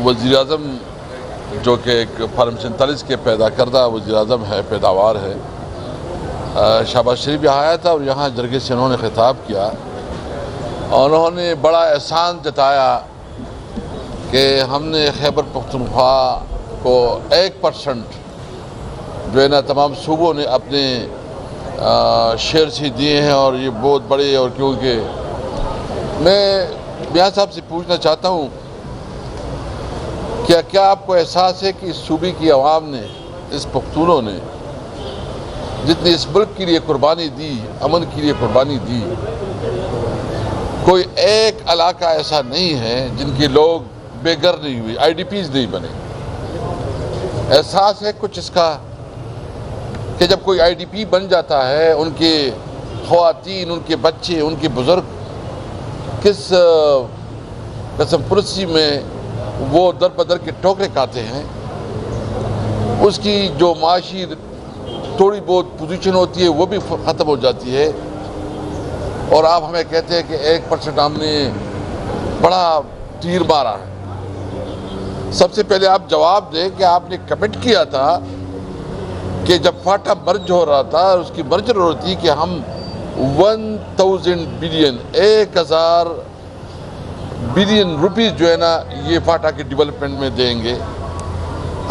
وزیر اعظم جو کہ ایک فارم 47 کے پیدا کردہ وزیر اعظم ہے، پیداوار ہے، شہباز شریف یہاں آیا تھا اور یہاں جرگے سے انہوں نے خطاب کیا اور انہوں نے بڑا احسان جتایا کہ ہم نے خیبر پختونخوا کو 1% جو ہے نا تمام صوبوں نے اپنے شیئر سے دیے ہیں، اور یہ بہت بڑے، اور کیونکہ میں میاں صاحب سے پوچھنا چاہتا ہوں کیا آپ کو احساس ہے کہ اس صوبے کی عوام نے، اس پختونوں نے جتنی اس ملک کے لیے قربانی دی، امن کے لیے قربانی دی، کوئی ایک علاقہ ایسا نہیں ہے جن کے لوگ بے گھر نہیں ہوئے، آئی ڈی پیز نہیں بنے؟ احساس ہے کچھ اس کا کہ جب کوئی آئی ڈی پی بن جاتا ہے، ان کے خواتین، ان کے بچے، ان کے بزرگ کس قسم پرسی میں وہ در بدر کے ٹوکرے کھاتے ہیں، اس کی جو معاشی تھوڑی بہت پوزیشن ہوتی ہے وہ بھی ختم ہو جاتی ہے، اور آپ ہمیں کہتے ہیں کہ 1% ہم نے بڑا تیر مارا ہے۔ سب سے پہلے آپ جواب دیں کہ آپ نے کمٹ کیا تھا کہ جب فاٹا مرج ہو رہا تھا، اس کی مرجر ہو رہی تھی کہ ہم 1000 بلین 1000 بلین روپیز جو ہے نا یہ فاٹا کی ڈیولپمنٹ میں دیں گے،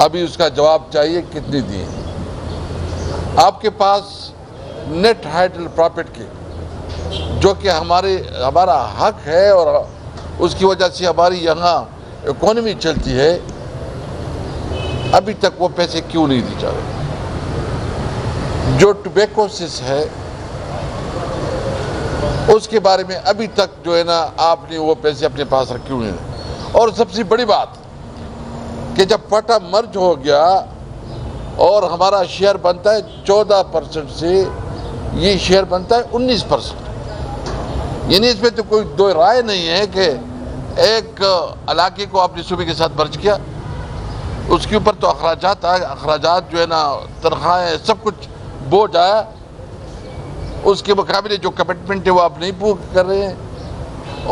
ابھی اس کا جواب چاہیے کتنی دیے ہیں؟ آپ کے پاس نیٹ ہائیڈل پراپرٹ کے جو کہ ہمارا حق ہے اور اس کی وجہ سے ہماری یہاں اکانومی چلتی ہے، ابھی تک وہ پیسے کیوں نہیں دی جا رہے؟ جو ٹوبیکوسس ہے اس کے بارے میں ابھی تک جو ہے نا آپ نے وہ پیسے اپنے پاس رکھے ہوئے ہیں، اور سب سے بڑی بات کہ جب فاٹا مرج ہو گیا اور ہمارا شیئر بنتا ہے 14% سے یہ شیئر بنتا ہے 19%، یعنی اس میں تو کوئی دو رائے نہیں ہے کہ ایک علاقے کو اپنے صوبے کے ساتھ مرج کیا، اس کے اوپر تو اخراجات جو ہے نا تنخواہیں سب کچھ بوجھ آیا، اس کے مقابلے جو کمٹمنٹ ہے وہ آپ نہیں پورا کر رہے ہیں،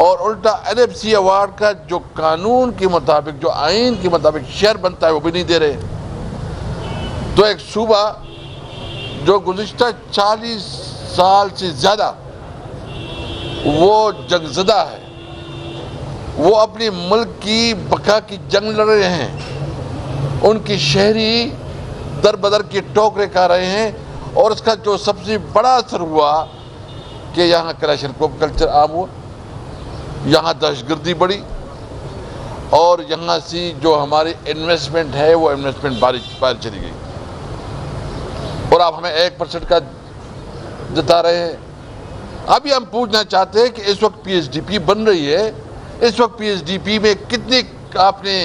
اور الٹا NFC ایوارڈ کا جو قانون کے مطابق، جو آئین کے مطابق شیئر بنتا ہے وہ بھی نہیں دے رہے۔ تو ایک صوبہ جو گزشتہ 40 سال سے زیادہ وہ جنگ زدہ ہے، وہ اپنے ملک کی بقا کی جنگ لڑ رہے ہیں، ان کی شہری در بدر کے ٹوکرے کھا رہے ہیں، اور اس کا جو سب سے بڑا اثر ہوا کہ یہاں کلاشنکوف کلچر عام ہوا، یہاں دہشت گردی بڑھی، اور یہاں سے جو ہماری انویسٹمنٹ ہے وہ انویسٹمنٹ باہر چلی گئی، اور آپ ہمیں 1% کا جتا رہے ہیں۔ ابھی ہم پوچھنا چاہتے ہیں کہ اس وقت PSDP بن رہی ہے، اس وقت PSDP میں کتنی آپ نے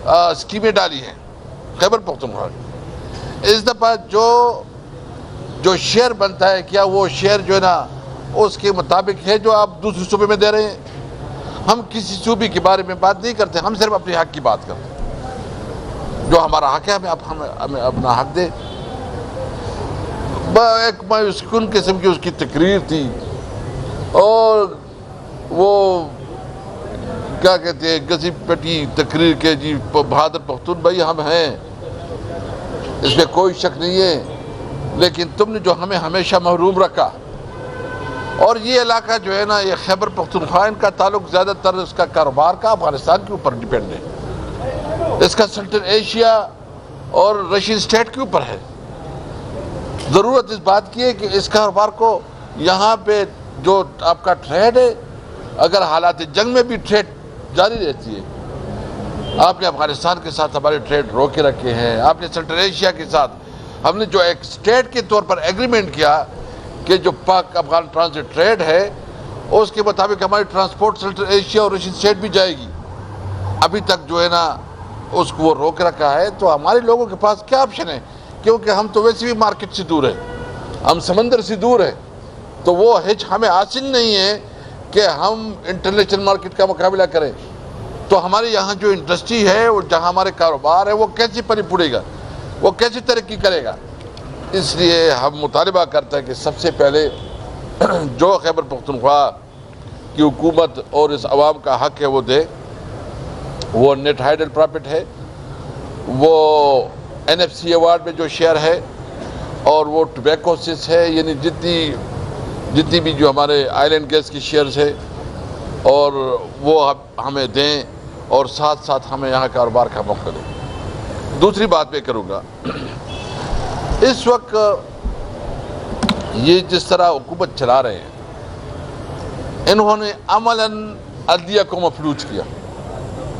اسکیمیں ڈالی ہیں خیبر پختونخوا کی؟ اس دفعہ جو شیئر بنتا ہے، کیا وہ شیئر جو ہے نا اس کے مطابق ہے جو آپ دوسرے صوبے میں دے رہے ہیں؟ ہم کسی صوبے کے بارے میں بات نہیں کرتے، ہم صرف اپنے حق کی بات کرتے ہیں، جو ہمارا حق ہے ہمیں اپنا حق دے۔ ایک مایوس کن قسم کی اس کی تقریر تھی، اور وہ کیا کہتے ہیں گزی پٹی تقریر کے جی بہادر پختون بھائی ہم ہیں، اس میں کوئی شک نہیں ہے، لیکن تم نے جو ہمیں ہمیشہ محروم رکھا، اور یہ علاقہ جو ہے نا یہ خیبر پختونخوا، ان کا تعلق زیادہ تر اس کا کاروبار کا افغانستان کے اوپر ڈیپینڈ ہے، اس کا سنٹرل ایشیا اور رشین اسٹیٹ کے اوپر ہے۔ ضرورت اس بات کی ہے کہ اس کاروبار کو یہاں پہ جو آپ کا ٹریڈ ہے، اگر حالات جنگ میں بھی ٹریڈ جاری رہتی ہے، آپ نے افغانستان کے ساتھ ہمارے ٹریڈ روک کے رکھے ہیں، آپ نے سنٹرل ایشیا کے ساتھ، ہم نے جو ایک اسٹیٹ کے طور پر ایگریمنٹ کیا کہ جو پاک افغان ٹرانزٹ ٹریڈ ہے اس کے مطابق ہماری ٹرانسپورٹ سنٹرل ایشیا اور رشین اسٹیٹ بھی جائے گی، ابھی تک جو ہے نا اس کو وہ روک رکھا ہے۔ تو ہمارے لوگوں کے پاس کیا آپشن ہے؟ کیونکہ ہم تو ویسے بھی مارکیٹ سے دور ہیں، ہم سمندر سے دور ہیں، تو وہ ہچ ہمیں حاصل نہیں ہے کہ ہم انٹرنیشنل مارکیٹ کا مقابلہ کریں۔ تو ہمارے یہاں جو انڈسٹری ہے، جہاں ہمارے کاروبار ہے، وہ کیسے پلی پڑے گا، وہ کیسے ترقی کرے گا؟ اس لیے ہم مطالبہ کرتے ہیں کہ سب سے پہلے جو خیبر پختونخوا کی حکومت اور اس عوام کا حق ہے وہ دے، وہ نیٹ ہائیڈل پرافٹ ہے، وہ NFC ایوارڈ میں جو شیئر ہے، اور وہ ٹوبیکوسس ہے، یعنی جتنی بھی جو ہمارے آئل اینڈ گیس کی شیئرز ہے، اور وہ ہمیں دیں، اور ساتھ ساتھ ہمیں یہاں کاروبار کا موقع دیں۔ دوسری بات میں کروں گا، اس وقت یہ جس طرح حکومت چلا رہے ہیں، انہوں نے عملاً عدلیہ کو مفلوج کیا۔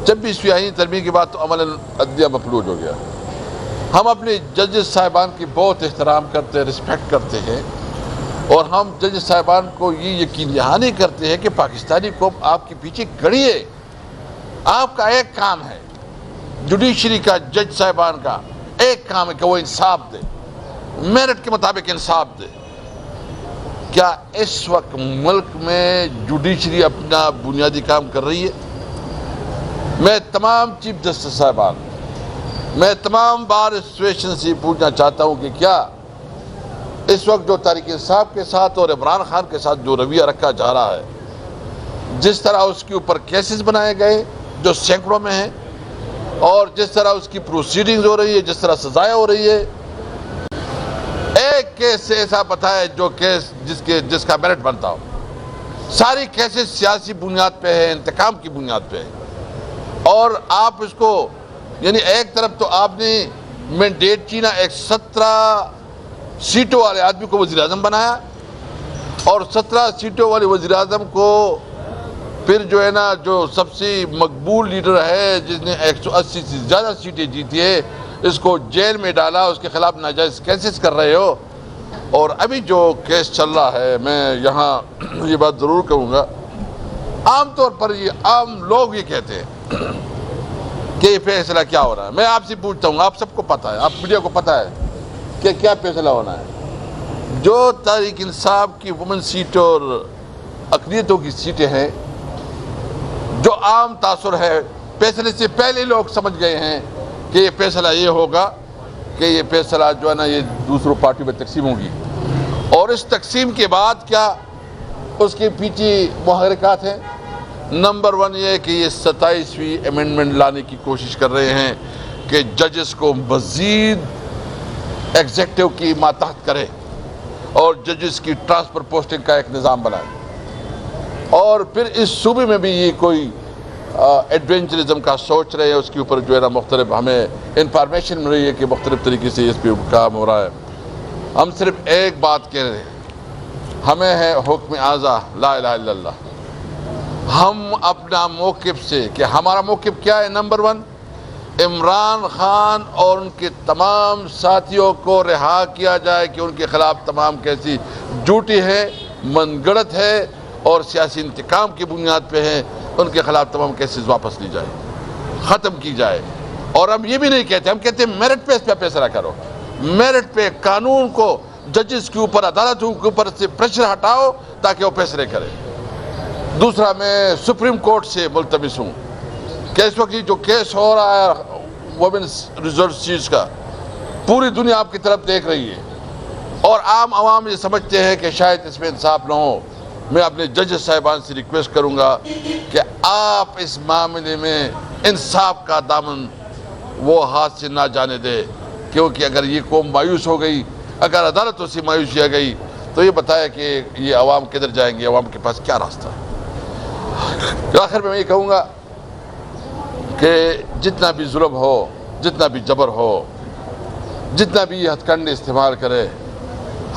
جب بھی سیاسی ترمیم کی بات تو عملاً عدلیہ مفلوج ہو گیا۔ ہم اپنے ججز صاحبان کی بہت احترام کرتے ہیں، رسپیکٹ کرتے ہیں، اور ہم جج صاحبان کو یہ یقین دہانی کرتے ہیں کہ پاکستانی قوم آپ کے پیچھے کھڑی ہے۔ آپ کا ایک کام ہے، جوڈیشری کا، جج صاحبان کا ایک کام ہے کہ وہ انصاف دے، میرٹ کے مطابق انصاف دے۔ کیا اس وقت ملک میں جوڈیشری اپنا بنیادی کام کر رہی ہے؟ میں تمام چیف جسٹس صاحبان، میں تمام بار ایسوسیشن سے پوچھنا چاہتا ہوں کہ کیا اس وقت جو تحریک انصاف کے ساتھ اور عمران خان کے ساتھ جو رویہ رکھا جا رہا ہے، جس طرح اس کے اوپر کیسز بنائے گئے جو سینکڑوں میں ہیں، اور جس طرح اس کی پروسیڈنگز ہو رہی ہے، جس طرح سزائیں ہو رہی ہے، ایک کیس سے ایسا بتائے جو کیس جس کا میرٹ بنتا ہو۔ ساری کیسز سیاسی بنیاد پہ ہے، انتقام کی بنیاد پہ ہے، اور آپ اس کو، یعنی ایک طرف تو آپ نے مینڈیٹ چینا، ایک 17 سیٹوں والے آدمی کو وزیر اعظم بنایا، اور 17 سیٹوں والے وزیر اعظم کو پھر جو ہے نا، جو سب سے مقبول لیڈر ہے جس نے 180 سے زیادہ سیٹیں جیتی ہے، اس کو جیل میں ڈالا، اس کے خلاف ناجائز کیسز کر رہے ہو۔ اور ابھی جو کیس چل رہا ہے، میں یہاں یہ بات ضرور کہوں گا، عام طور پر یہ عام لوگ یہ کہتے ہیں کہ یہ فیصلہ کیا ہو رہا ہے۔ میں آپ سے پوچھتا ہوں، آپ سب کو پتہ ہے، آپ میڈیا کو پتہ ہے کہ کیا فیصلہ ہونا ہے۔ جو تحریک انصاف کی وومن سیٹ اور اقلیتوں کی سیٹیں ہیں، جو عام تاثر ہے، فیصلے سے پہلے لوگ سمجھ گئے ہیں کہ یہ فیصلہ یہ ہوگا کہ یہ فیصلہ جو ہے نا یہ دوسروں پارٹیوں میں تقسیم ہوگی، اور اس تقسیم کے بعد کیا اس کے پیچھے محرکات ہیں۔ نمبر 1 یہ ہے کہ یہ 27ویں امینڈمنٹ لانے کی کوشش کر رہے ہیں کہ ججز کو مزید ایگزیکٹو کی ماتحت کرے، اور ججز کی ٹرانسفر پوسٹنگ کا ایک نظام بنائے، اور پھر اس صوبے میں بھی یہ کوئی ایڈوینچرزم کا سوچ رہے ہیں۔ اس کے اوپر جو ہے نا مختلف ہمیں انفارمیشن مل رہی ہے کہ مختلف طریقے سے اس پہ کام ہو رہا ہے۔ ہم صرف ایک بات کہہ رہے ہیں، ہمیں ہے حکم اعضا لا الہ الا اللہ۔ ہم اپنا موقف سے، کہ ہمارا موقف کیا ہے، نمبر 1 عمران خان اور ان کے تمام ساتھیوں کو رہا کیا جائے، کہ ان کے خلاف تمام کیسی جھوٹی ہے، من گڑت ہے، اور سیاسی انتقام کی بنیاد پہ ہیں، ان کے خلاف تمام کیسز واپس لی جائے، ختم کی جائے۔ اور ہم یہ بھی نہیں کہتے، ہم کہتے ہیں میرٹ پہ اس پہ فیصلہ کرو، میرٹ پہ قانون کو ججز کے اوپر، عدالتوں کے اوپر سے پریشر ہٹاؤ تاکہ وہ فیصلے کرے۔ دوسرا، میں سپریم کورٹ سے ملتمس ہوں کہ اس وقت جو کیس ہو رہا ہے وومنس ریزورسز کا، پوری دنیا آپ کی طرف دیکھ رہی ہے، اور عام عوام یہ سمجھتے ہیں کہ شاید اس میں انصاف نہ ہو۔ میں اپنے ججز صاحبان سے ریکویسٹ کروں گا کہ آپ اس معاملے میں انصاف کا دامن وہ ہاتھ سے نہ جانے دے، کیونکہ اگر یہ قوم مایوس ہو گئی، اگر عدالتوں سے مایوسی آ گئی، تو یہ بتایا کہ یہ عوام کدھر جائیں گے، عوام کے پاس کیا راستہ ہے۔ آخر میں یہ کہوں گا کہ جتنا بھی ظلم ہو، جتنا بھی جبر ہو، جتنا بھی یہ ہتھ کنڈے استعمال کرے،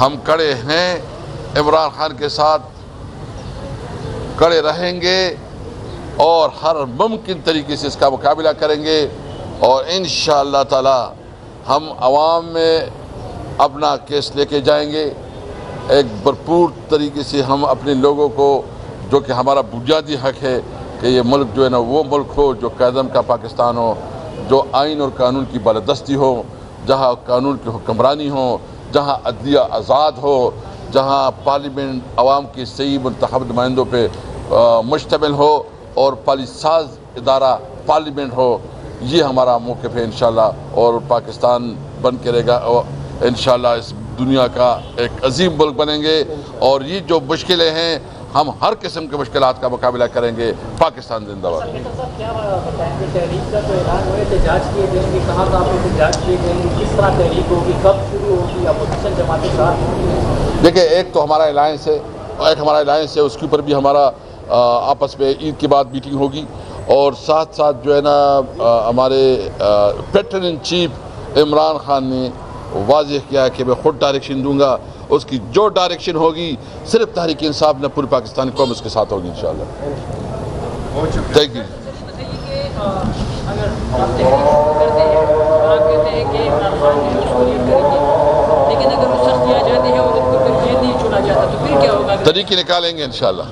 ہم کڑے ہیں، عمران خان کے ساتھ کڑے رہیں گے، اور ہر ممکن طریقے سے اس کا مقابلہ کریں گے، اور انشاءاللہ تعالی ہم عوام میں اپنا کیس لے کے جائیں گے۔ ایک بھرپور طریقے سے ہم اپنے لوگوں کو، جو کہ ہمارا بنیادی حق ہے کہ یہ ملک جو ہے نا وہ ملک ہو جو قائدم کا پاکستان ہو، جو آئین اور قانون کی بالادستی ہو، جہاں قانون کی حکمرانی ہو، جہاں عدلیہ آزاد ہو، جہاں پارلیمنٹ عوام کے صحیح منتخب نمائندوں پہ مشتمل ہو، اور پالیسی ساز ادارہ پارلیمنٹ ہو۔ یہ ہمارا موقف ہے انشاءاللہ، اور پاکستان بن کے رہے گا، اور انشاءاللہ اس دنیا کا ایک عظیم ملک بنیں گے۔ اور یہ جو مشکلیں ہیں ہم ہر قسم کے مشکلات کا مقابلہ کریں گے. پاکستان زندہ باد. کیا بتائیں گے تحریک کا تو اعلان ہوا ہے، احتجاج کیے جائیں گے، کہاں کہاں پہ احتجاج کیے جائیں گے، کس طرح تحریک ہوگی، کب شروع ہوگی، اپوزیشن جماعتیں ساتھ ہوں گی؟ دیکھیں ایک تو ہمارا الائنس ہے، اس کے اوپر بھی ہمارا آپس میں عید کے بعد میٹنگ ہوگی، اور ساتھ ساتھ جو ہے نا ہمارے pattern in chief Imran Khan نے واضح کیا ہے کہ میں خود ڈائریکشن دوں گا. اس کی جو ڈائریکشن ہوگی صرف تحریک انصاف نے پوری پاکستانی قوم اس کے ساتھ ہوگی انشاءاللہ. Thank you. بتائیے کہ اگر آپ تحریک شروع کرتے ہیں اور آپ کہتے ہیں کہ عمران خان جو ہے اس کو لیڈ کریں گے، لیکن اگر وہ سخت کیا جاتے ہیں اور ان کو پھر جیل نہیں چھوڑا جاتا تو پھر کیا ہوگا؟ طریقے نکالیں گے انشاءاللہ.